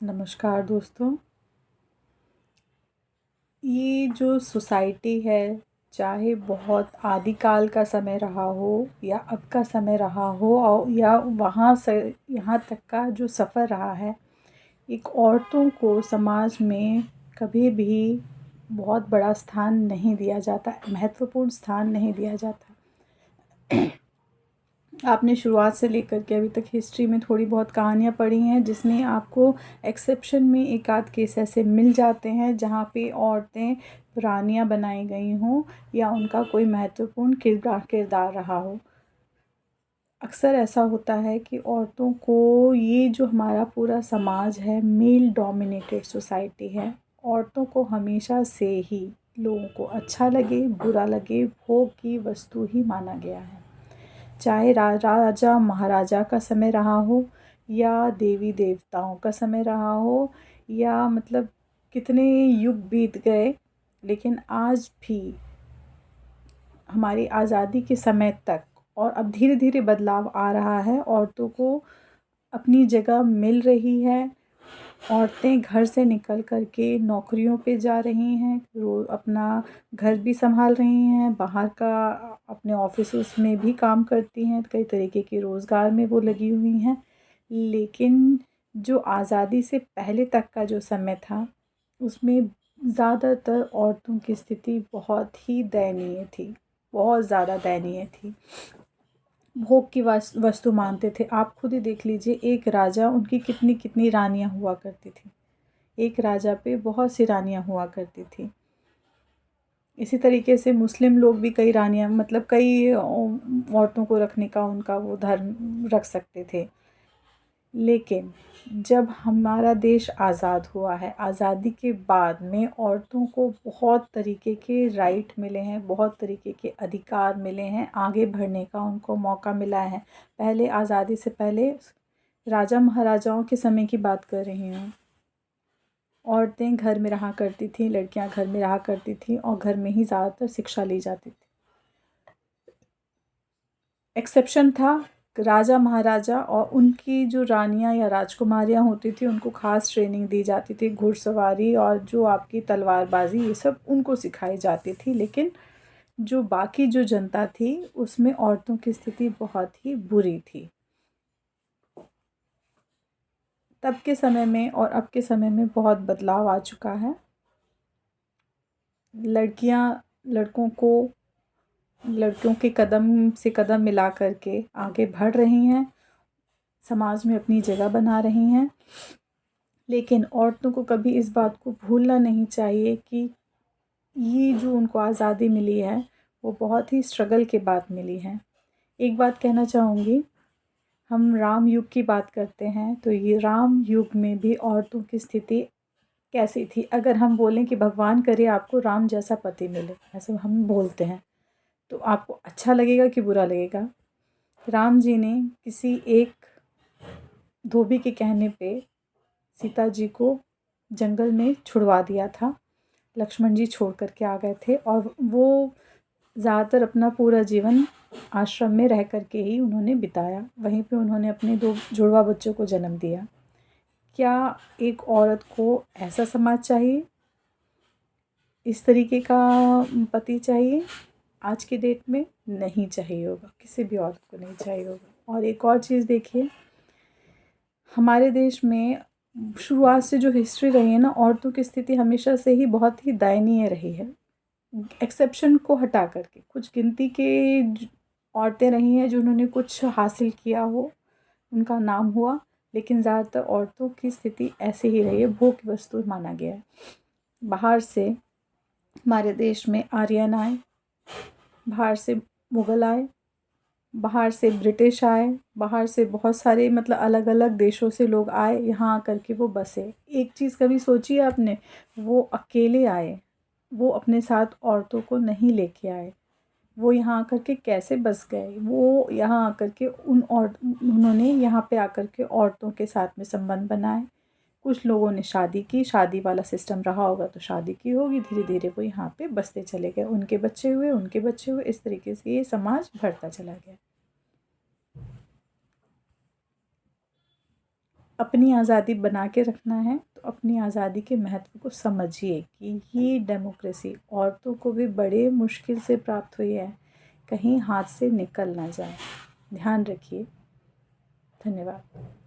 नमस्कार दोस्तों। ये जो सोसाइटी है, चाहे बहुत आदिकाल का समय रहा हो या अब का समय रहा हो और या वहाँ से यहाँ तक का जो सफ़र रहा है, एक औरतों को समाज में कभी भी बहुत बड़ा स्थान नहीं दिया जाता, महत्वपूर्ण स्थान नहीं दिया जाता। आपने शुरुआत से लेकर के अभी तक हिस्ट्री में थोड़ी बहुत कहानियाँ पढ़ी हैं, जिसमें आपको एक्सेप्शन में एक आध केस ऐसे मिल जाते हैं जहाँ पे औरतें रानियाँ बनाई गई हों या उनका कोई महत्वपूर्ण किरदार रहा हो। अक्सर ऐसा होता है कि औरतों को, ये जो हमारा पूरा समाज है, मेल डोमिनेटेड सोसाइटी है, औरतों को हमेशा से ही लोगों को अच्छा लगे बुरा लगे भोग की वस्तु ही माना गया है। चाहे राजा महाराजा का समय रहा हो या देवी देवताओं का समय रहा हो या मतलब कितने युग बीत गए, लेकिन आज भी हमारी आज़ादी के समय तक और अब धीरे धीरे बदलाव आ रहा है, औरतों को अपनी जगह मिल रही है। औरतें घर से निकल कर के नौकरियों पे जा रही हैं, अपना घर भी संभाल रही हैं, बाहर का अपने ऑफिस में भी काम करती हैं, कई तरीके के रोज़गार में वो लगी हुई हैं। लेकिन जो आज़ादी से पहले तक का जो समय था, उसमें ज़्यादातर औरतों की स्थिति बहुत ही दयनीय थी, बहुत ज़्यादा दयनीय थी। भोग की वस्तु मानते थे। आप खुद ही देख लीजिए, एक राजा, उनकी कितनी कितनी रानियाँ हुआ करती थी। एक राजा पे बहुत सी रानियाँ हुआ करती थी। इसी तरीके से मुस्लिम लोग भी कई रानियाँ, मतलब कई औरतों को रखने का उनका वो धर्म रख सकते थे। लेकिन जब हमारा देश आज़ाद हुआ है, आज़ादी के बाद में औरतों को बहुत तरीके के राइट मिले हैं, बहुत तरीके के अधिकार मिले हैं, आगे बढ़ने का उनको मौका मिला है। पहले आज़ादी से पहले राजा महाराजाओं के समय की बात कर रही हूँ। औरतें घर में रहा करती थीं, लड़कियां घर में रहा करती थीं और घर में ही ज़्यादातर शिक्षा ली जाती थी। एक्सेप्शन था राजा महाराजा और उनकी जो रानियां या राजकुमारियां होती थी, उनको ख़ास ट्रेनिंग दी जाती थी, घुड़सवारी और जो आपकी तलवारबाजी, ये सब उनको सिखाई जाती थी। लेकिन जो बाकी जो जनता थी, उसमें औरतों की स्थिति बहुत ही बुरी थी। तब के समय में और अब के समय में बहुत बदलाव आ चुका है। लड़कियां लड़कों के कदम से कदम मिला कर के आगे बढ़ रही हैं, समाज में अपनी जगह बना रही हैं। लेकिन औरतों को कभी इस बात को भूलना नहीं चाहिए कि ये जो उनको आज़ादी मिली है, वो बहुत ही स्ट्रगल के बाद मिली है। एक बात कहना चाहूँगी, हम राम युग की बात करते हैं, तो ये राम युग में भी औरतों की स्थिति कैसी थी? अगर हम बोलें कि भगवान करे आपको राम जैसा पति मिले, ऐसे हम बोलते हैं, तो आपको अच्छा लगेगा कि बुरा लगेगा? राम जी ने किसी एक धोबी के कहने पे सीता जी को जंगल में छुड़वा दिया था। लक्ष्मण जी छोड़ कर के आ गए थे और वो ज़्यादातर अपना पूरा जीवन आश्रम में रह कर के ही उन्होंने बिताया। वहीं पे उन्होंने अपने 2 जुड़वा बच्चों को जन्म दिया। क्या एक औरत को ऐसा समाज चाहिए? इस तरीके का पति चाहिए? आज की डेट में नहीं चाहिए होगा, किसी भी औरत को नहीं चाहिए होगा। और एक और चीज़ देखिए, हमारे देश में शुरुआत से जो हिस्ट्री रही है ना, औरतों की स्थिति हमेशा से ही बहुत ही दयनीय रही है। एक्सेप्शन को हटा कर के कुछ गिनती के औरतें रही हैं जिन्होंने कुछ हासिल किया हो, उनका नाम हुआ, लेकिन ज़्यादातर औरतों की स्थिति ऐसे ही रही है, भोग की वस्तु माना गया है। बाहर से हमारे देश में आर्यन आए, बाहर से मुग़ल आए, बाहर से ब्रिटिश आए, बाहर से बहुत सारे मतलब अलग-अलग देशों से लोग आए, यहाँ आकर के वो बसे। एक चीज़ कभी सोची है आपने? वो अकेले आए, वो अपने साथ औरतों को नहीं लेके आए। वो यहाँ आकर के कैसे बस गए? वो यहाँ आकर के उन्होंने यहाँ पे आकर के औरतों के साथ में संबंध बनाए। कुछ लोगों ने शादी की, शादी वाला सिस्टम रहा होगा तो शादी की होगी, धीरे-धीरे वो यहाँ पे बसते चले गए। उनके बच्चे हुए, इस तरीके से ये समाज बढ़ता चला गया। अपनी आज़ादी बना के रखना है तो अपनी आज़ादी के महत्व को समझिए कि ये डेमोक्रेसी औरतों को भी बड़े मुश्किल से प्राप्त हुई है, कहीं हाथ से निकल ना जाए। ध्यान रखिए। धन्यवाद।